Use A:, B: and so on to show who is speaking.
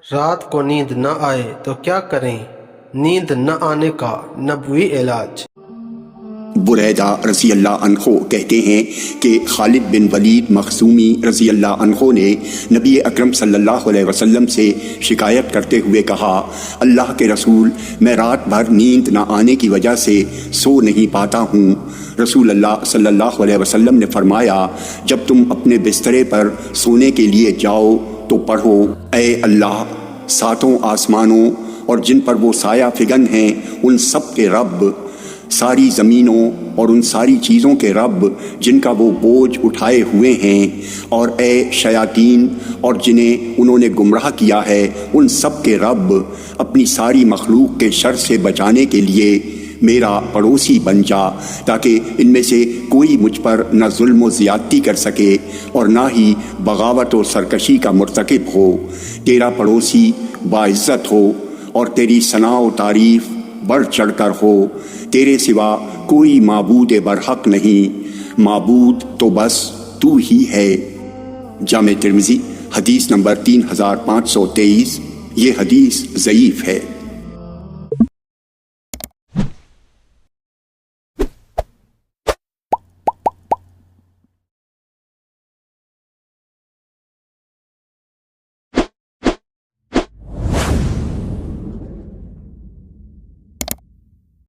A: رات کو نیند نہ آئے تو کیا کریں؟ نیند نہ آنے کا نبوی علاج۔
B: بریدہ رضی اللہ عنہ کہتے ہیں کہ خالد بن ولید مخزومی رضی اللہ عنہ نے نبی اکرم صلی اللہ علیہ وسلم سے شکایت کرتے ہوئے کہا، اللہ کے رسول، میں رات بھر نیند نہ آنے کی وجہ سے سو نہیں پاتا ہوں۔ رسول اللہ صلی اللہ علیہ وسلم نے فرمایا، جب تم اپنے بسترے پر سونے کے لیے جاؤ تو پڑھو، اے اللہ، ساتوں آسمانوں اور جن پر وہ سایہ فگن ہیں ان سب کے رب، ساری زمینوں اور ان ساری چیزوں کے رب جن کا وہ بوجھ اٹھائے ہوئے ہیں، اور اے شیاطین اور جنہیں انہوں نے گمراہ کیا ہے ان سب کے رب، اپنی ساری مخلوق کے شر سے بچانے کے لیے میرا پڑوسی بن جا، تاکہ ان میں سے کوئی مجھ پر نہ ظلم و زیادتی کر سکے اور نہ ہی بغاوت و سرکشی کا مرتکب ہو۔ تیرا پڑوسی باعزت ہو اور تیری ثنا و تعریف بڑھ چڑھ کر ہو، تیرے سوا کوئی معبود برحق نہیں، معبود تو بس تو ہی ہے۔ جامع ترمذی حدیث نمبر 3523۔ یہ حدیث ضعیف ہے۔